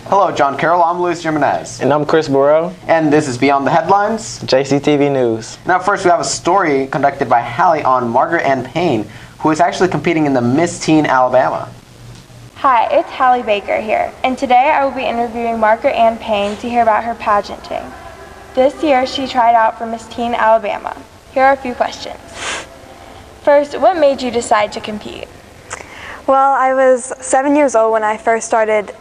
Hello, John Carroll. I'm Luis Jimenez. And I'm Chris Burrell. And this is Beyond the Headlines, JCTV News. Now, first we have a story conducted by Hallie on Margaret Ann Payne, who is actually competing in the Miss Teen Alabama. Hi, it's Hallie Baker here, and today I will be interviewing Margaret Ann Payne to hear about her pageanting. This year she tried out for Miss Teen Alabama. Here are a few questions. First, what made you decide to compete? Well, I was 7 years old when I first started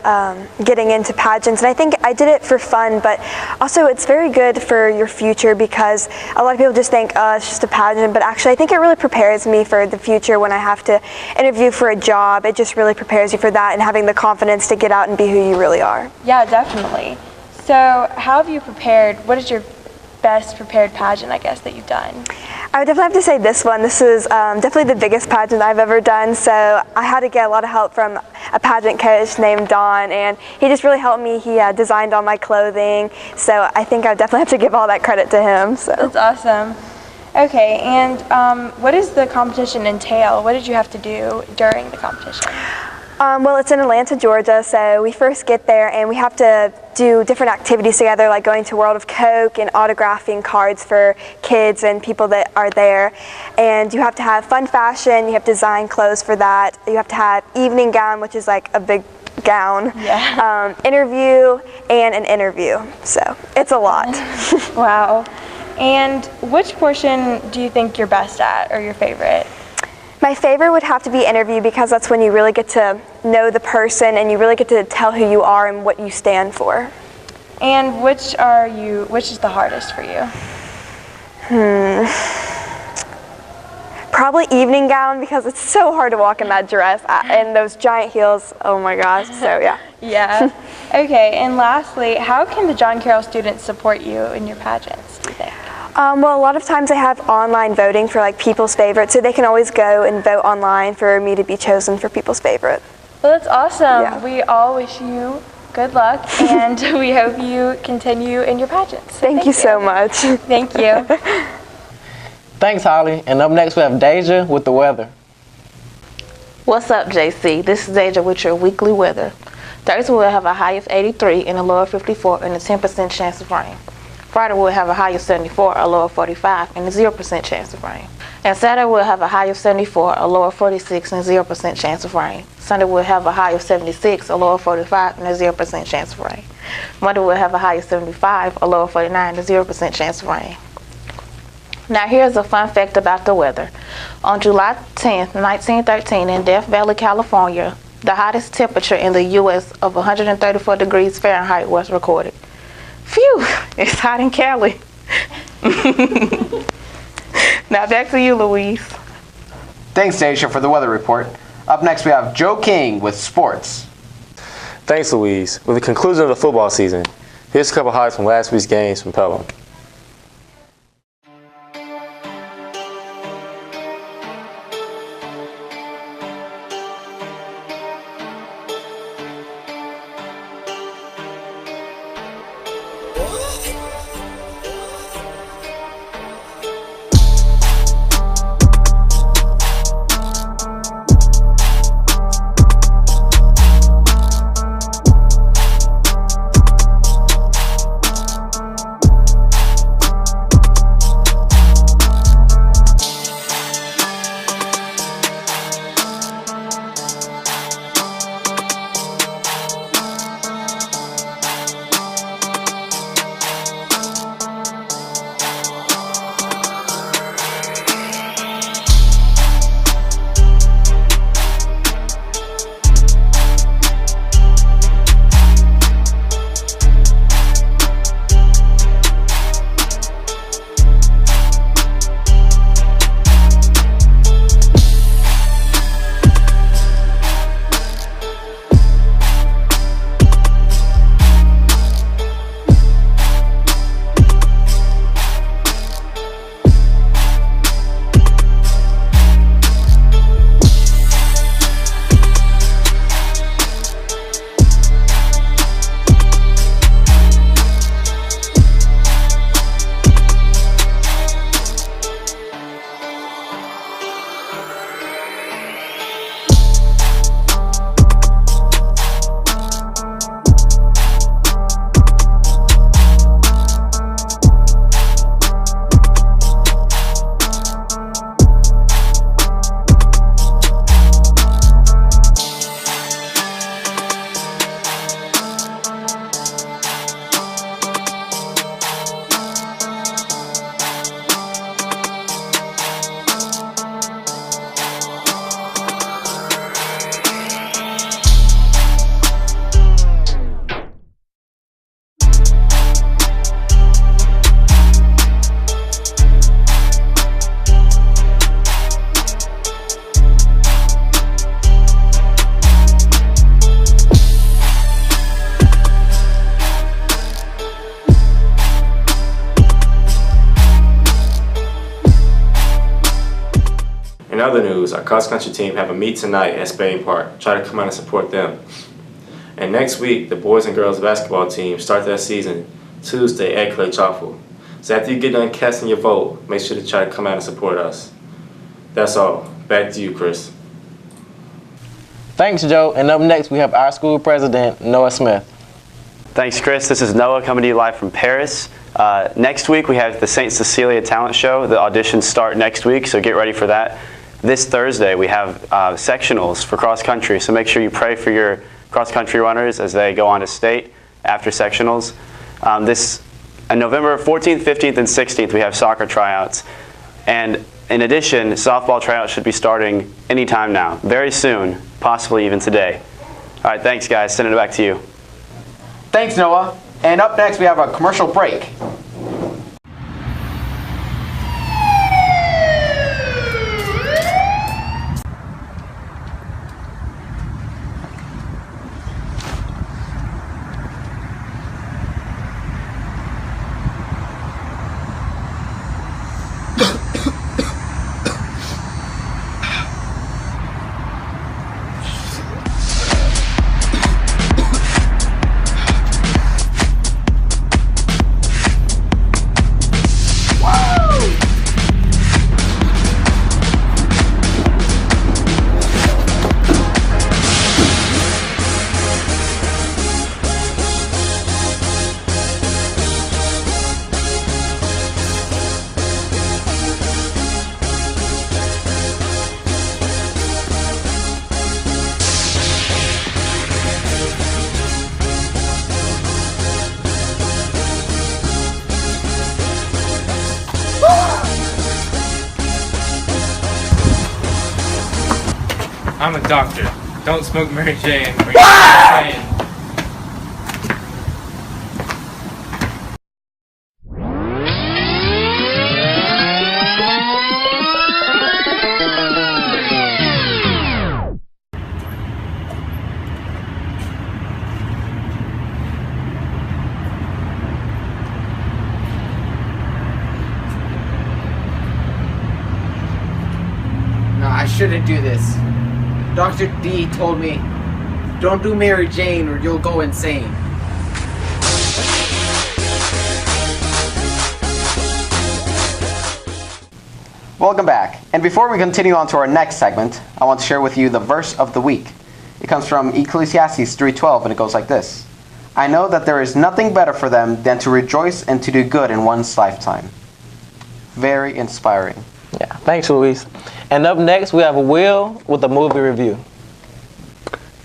getting into pageants, and I think I did it for fun, but also it's very good for your future because a lot of people just think, it's just a pageant, but actually I think it really prepares me for the future when I have to interview for a job. It just really prepares you for that and having the confidence to get out and be who you really are. Yeah, definitely. So how have you prepared? What is your best prepared pageant, I guess, that you've done? I would definitely have to say this one. This is definitely the biggest pageant I've ever done, so I had to get a lot of help from a pageant coach named Don, and he just really helped me. He designed all my clothing, so I think I would definitely have to give all that credit to him. So. That's awesome. Okay, and what does the competition entail? What did you have to do during the competition? Well, it's in Atlanta, Georgia, so we first get there and we have to do different activities together, like going to World of Coke and autographing cards for kids and people that are there. And you have to have fun fashion, you have to design clothes for that, you have to have evening gown, which is like a big gown, interview, and an interview. So it's a lot. Wow. And which portion do you think you're best at, or your favorite? My favorite would have to be interview because that's when you really get to know the person and you really get to tell who you are and what you stand for. And which is the hardest for you? Probably evening gown because it's so hard to walk in that dress and those giant heels. Oh my gosh, so yeah. Yeah. Okay, and lastly, how can the John Carroll students support you in your pageants, do you think? Well, a lot of times I have online voting for like people's favorite, so they can always go and vote online for me to be chosen for people's favorite. Well, that's awesome. Yeah. We all wish you good luck, and we hope you continue in your pageants. So thank you so much. Thank you. Thanks, Holly. And up next we have Deja with the weather. What's up, JC? This is Deja with your weekly weather. Thursday we'll have a high of 83 and a low of 54 and a 10% chance of rain. Friday we'll have a high of 74, a low of 45, and a 0% chance of rain. And Saturday we'll have a high of 74, a low of 46, and a 0% chance of rain. Sunday we'll have a high of 76, a low of 45, and a 0% chance of rain. Monday we'll have a high of 75, a low of 49, and a 0% chance of rain. Now here's a fun fact about the weather. On July 10th, 1913 in Death Valley, California, the hottest temperature in the U.S. of 134 degrees Fahrenheit was recorded. Phew, it's hot in Cali. Now back to you, Louise. Thanks, Deja, for the weather report. Up next we have Joe King with sports. Thanks, Louise. With the conclusion of the football season, here's a couple highlights from last week's games from Pelham. other news, our cross-country team have a meet tonight at Spain Park. Try to come out and support them. And next week, the boys and girls basketball team start their season Tuesday at Clay Chapel. So after you get done casting your vote, make sure to try to come out and support us. That's all. Back to you, Chris. Thanks, Joe. And up next, we have our school president, Noah Smith. Thanks, Chris. This is Noah coming to you live from Paris. Next week, we have the St. Cecilia Talent Show. The auditions start next week, so get ready for that. This Thursday, we have sectionals for cross-country, so make sure you pray for your cross-country runners as they go on to state after sectionals. On November 14th, 15th, and 16th, we have soccer tryouts. And in addition, softball tryouts should be starting anytime now, very soon, possibly even today. All right, thanks, guys. Sending it back to you. Thanks, Noah. And up next, we have a commercial break. I'm a doctor. Don't smoke Mary Jane or you're insane. No, I shouldn't do this. Dr. D told me, don't do Mary Jane or you'll go insane. Welcome back. And before we continue on to our next segment, I want to share with you the verse of the week. It comes from Ecclesiastes 3:12, and it goes like this. I know that there is nothing better for them than to rejoice and to do good in one's lifetime. Very inspiring. Yeah, thanks, Luis. And up next, we have Will with a movie review.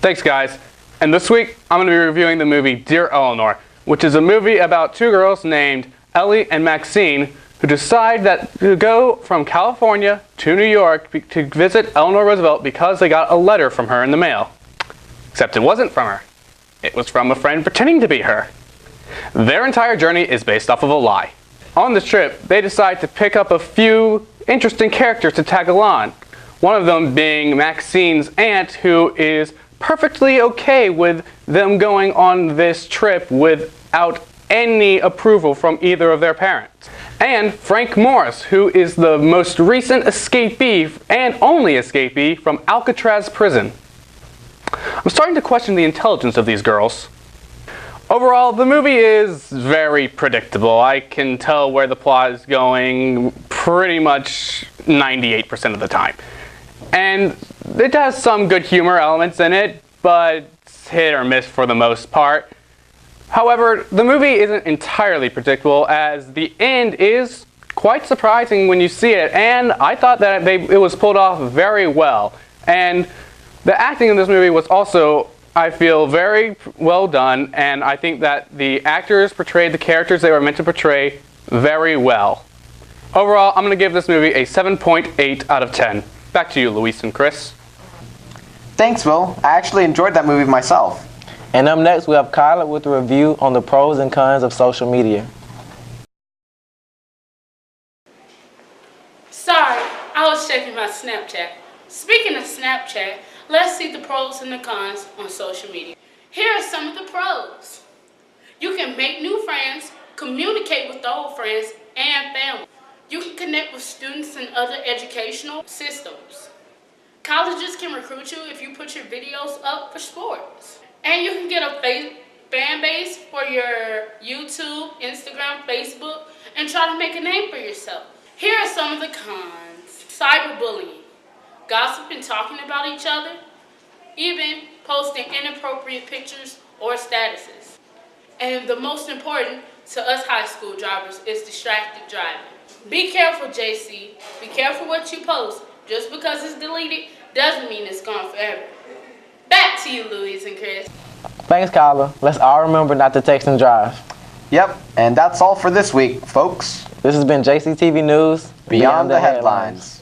Thanks, guys. And this week, I'm going to be reviewing the movie Dear Eleanor, which is a movie about two girls named Ellie and Maxine who decide to go from California to New York to visit Eleanor Roosevelt because they got a letter from her in the mail. Except it wasn't from her. It was from a friend pretending to be her. Their entire journey is based off of a lie. On this trip, they decide to pick up a few interesting characters to tag along. One of them being Maxine's aunt, who is perfectly okay with them going on this trip without any approval from either of their parents. And Frank Morris, who is the most recent escapee and only escapee from Alcatraz prison. I'm starting to question the intelligence of these girls. Overall, the movie is very predictable. I can tell where the plot is going pretty much 98% of the time. And it has some good humor elements in it, but it's hit or miss for the most part. However, the movie isn't entirely predictable, as the end is quite surprising when you see it, and I thought that it was pulled off very well. And the acting in this movie was also, I feel, very well done, and I think that the actors portrayed the characters they were meant to portray very well. Overall, I'm going to give this movie a 7.8 out of 10. Back to you, Luis and Chris. Thanks, Will. I actually enjoyed that movie myself. And up next, we have Kyla with a review on the pros and cons of social media. Sorry, I was checking my Snapchat. Speaking of Snapchat, let's see the pros and the cons on social media. Here are some of the pros. You can make new friends, communicate with old friends and family. You can connect with students and other educational systems. Colleges can recruit you if you put your videos up for sports. And you can get a fan base for your YouTube, Instagram, Facebook, and try to make a name for yourself. Here are some of the cons. Cyberbullying, gossip and talking about each other, even posting inappropriate pictures or statuses. And the most important to us high school drivers is distracted driving. Be careful, JC. Be careful what you post. Just because it's deleted doesn't mean it's gone forever. Back to you, Louise and Chris. Thanks, Kyla. Let's all remember not to text and drive. Yep, and that's all for this week, folks. This has been JCTV News Beyond the Headlines.